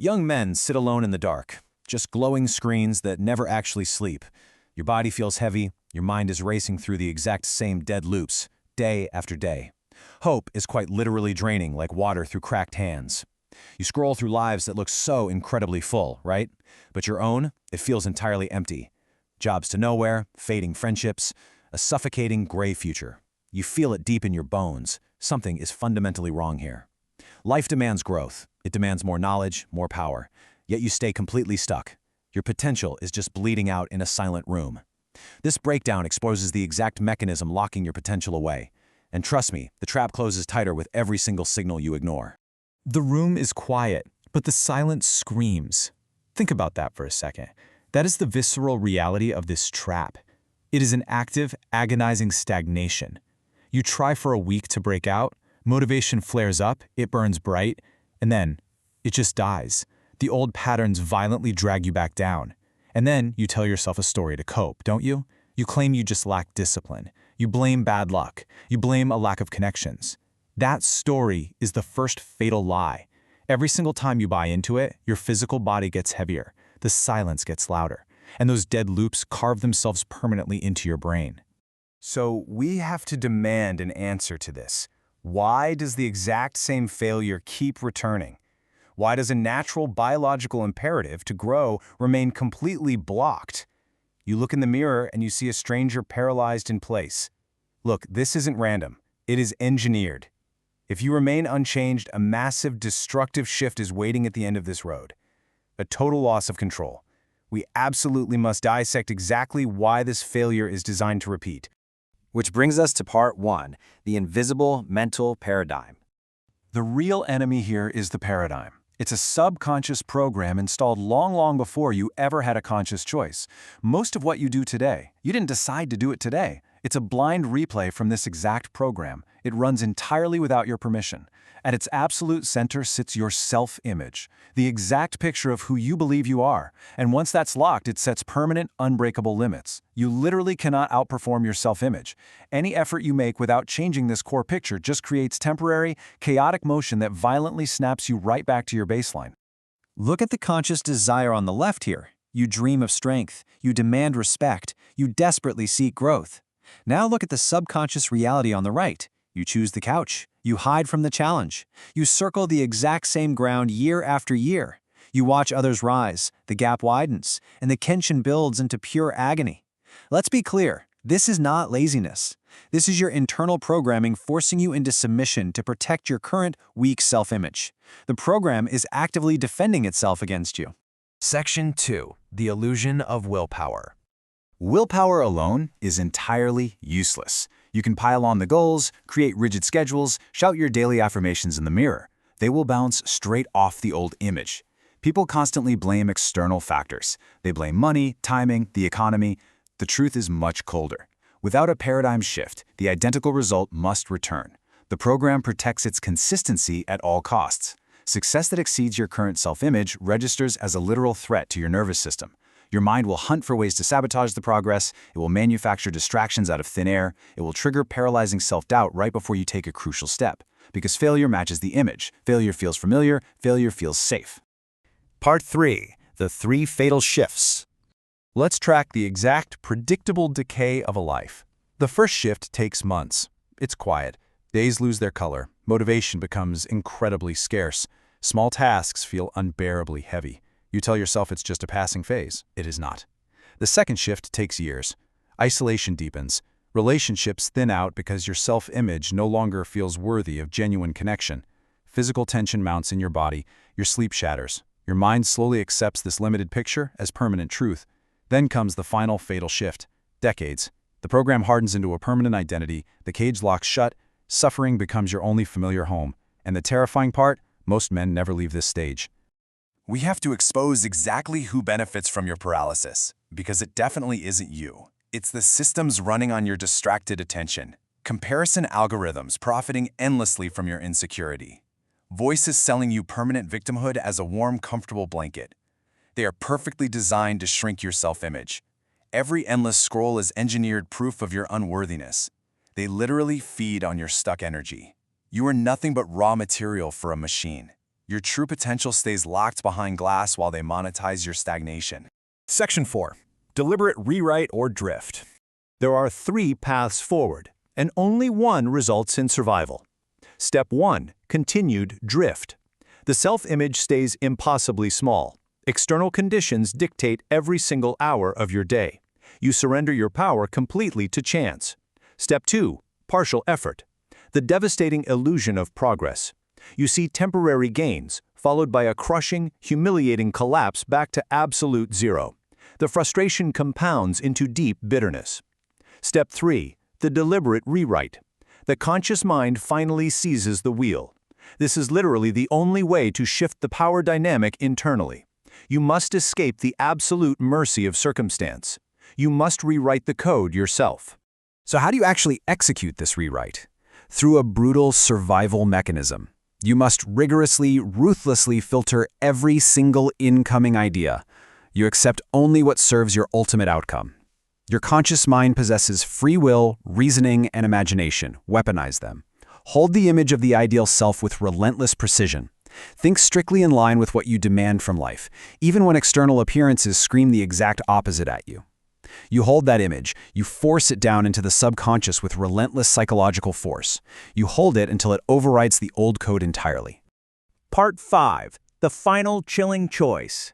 Young men sit alone in the dark, just glowing screens that never actually sleep. Your body feels heavy, your mind is racing through the exact same dead loops, day after day. Hope is quite literally draining like water through cracked hands. You scroll through lives that look so incredibly full, right? But your own, it feels entirely empty. Jobs to nowhere, fading friendships, a suffocating gray future. You feel it deep in your bones. Something is fundamentally wrong here. Life demands growth. It demands more knowledge, more power. Yet you stay completely stuck. Your potential is just bleeding out in a silent room. This breakdown exposes the exact mechanism locking your potential away. And trust me, the trap closes tighter with every single signal you ignore. The room is quiet, but the silence screams. Think about that for a second. That is the visceral reality of this trap. It is an active, agonizing stagnation. You try for a week to break out, motivation flares up, it burns bright, and then it just dies. The old patterns violently drag you back down. And then you tell yourself a story to cope, don't you? You claim you just lack discipline. You blame bad luck. You blame a lack of connections. That story is the first fatal lie. Every single time you buy into it, your physical body gets heavier, the silence gets louder, and those dead loops carve themselves permanently into your brain. So we have to demand an answer to this. Why does the exact same failure keep returning? Why does a natural biological imperative to grow remain completely blocked? You look in the mirror and you see a stranger paralyzed in place. Look, this isn't random. It is engineered. If you remain unchanged, a massive destructive shift is waiting at the end of this road. A total loss of control. We absolutely must dissect exactly why this failure is designed to repeat. Which brings us to part 1, the invisible mental paradigm. The real enemy here is the paradigm. It's a subconscious program installed long before you ever had a conscious choice. Most of what you do today, you didn't decide to do it today. It's a blind replay from this exact program. It runs entirely without your permission. At its absolute center sits your self-image, the exact picture of who you believe you are. And once that's locked, it sets permanent, unbreakable limits. You literally cannot outperform your self-image. Any effort you make without changing this core picture just creates temporary, chaotic motion that violently snaps you right back to your baseline. Look at the conscious desire on the left here. You dream of strength. You demand respect. You desperately seek growth. Now look at the subconscious reality on the right. You choose the couch. You hide from the challenge. You circle the exact same ground year after year. You watch others rise, the gap widens, and the tension builds into pure agony. Let's be clear, this is not laziness. This is your internal programming forcing you into submission to protect your current weak self-image. The program is actively defending itself against you. Section 2. The illusion of willpower. Willpower alone is entirely useless. You can pile on the goals, create rigid schedules, shout your daily affirmations in the mirror. They will bounce straight off the old image. People constantly blame external factors. They blame money, timing, the economy. The truth is much colder. Without a paradigm shift, the identical result must return. The program protects its consistency at all costs. Success that exceeds your current self-image registers as a literal threat to your nervous system. Your mind will hunt for ways to sabotage the progress, it will manufacture distractions out of thin air, it will trigger paralyzing self-doubt right before you take a crucial step. Because failure matches the image. Failure feels familiar, failure feels safe. Part 3. The 3 fatal shifts. Let's track the exact, predictable decay of a life. The first shift takes months. It's quiet. Days lose their color. Motivation becomes incredibly scarce. Small tasks feel unbearably heavy. You tell yourself it's just a passing phase. It is not. The second shift takes years. Isolation deepens. Relationships thin out because your self-image no longer feels worthy of genuine connection. Physical tension mounts in your body. Your sleep shatters. Your mind slowly accepts this limited picture as permanent truth. Then comes the final fatal shift. Decades. The program hardens into a permanent identity. The cage locks shut. Suffering becomes your only familiar home. And the terrifying part? Most men never leave this stage. We have to expose exactly who benefits from your paralysis, because it definitely isn't you. It's the systems running on your distracted attention. Comparison algorithms profiting endlessly from your insecurity. Voices selling you permanent victimhood as a warm, comfortable blanket. They are perfectly designed to shrink your self-image. Every endless scroll is engineered proof of your unworthiness. They literally feed on your stuck energy. You are nothing but raw material for a machine. Your true potential stays locked behind glass while they monetize your stagnation. Section 4. Deliberate rewrite or drift. There are 3 paths forward, and only one results in survival. Step 1. Continued drift. The self-image stays impossibly small. External conditions dictate every single hour of your day. You surrender your power completely to chance. Step 2. Partial effort. The devastating illusion of progress. You see temporary gains, followed by a crushing, humiliating collapse back to absolute zero. The frustration compounds into deep bitterness. Step 3. The deliberate rewrite. The conscious mind finally seizes the wheel. This is literally the only way to shift the power dynamic internally. You must escape the absolute mercy of circumstance. You must rewrite the code yourself. So how do you actually execute this rewrite? Through a brutal survival mechanism. You must rigorously, ruthlessly filter every single incoming idea. You accept only what serves your ultimate outcome. Your conscious mind possesses free will, reasoning, and imagination. Weaponize them. Hold the image of the ideal self with relentless precision. Think strictly in line with what you demand from life, even when external appearances scream the exact opposite at you. You hold that image, you force it down into the subconscious with relentless psychological force. You hold it until it overrides the old code entirely. Part 5. The final chilling choice.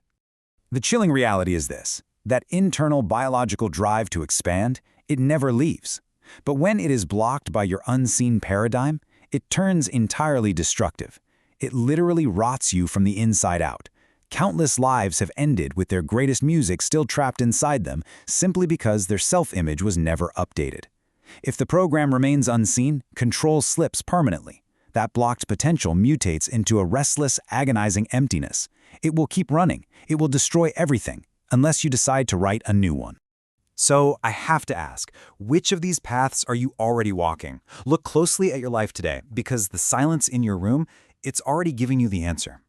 The chilling reality is this: that internal biological drive to expand, it never leaves. But when it is blocked by your unseen paradigm, it turns entirely destructive. It literally rots you from the inside out. Countless lives have ended with their greatest music still trapped inside them simply because their self-image was never updated. If the program remains unseen, control slips permanently. That blocked potential mutates into a restless, agonizing emptiness. It will keep running. It will destroy everything, unless you decide to write a new one. So I have to ask, which of these paths are you already walking? Look closely at your life today, because the silence in your room, it's already giving you the answer.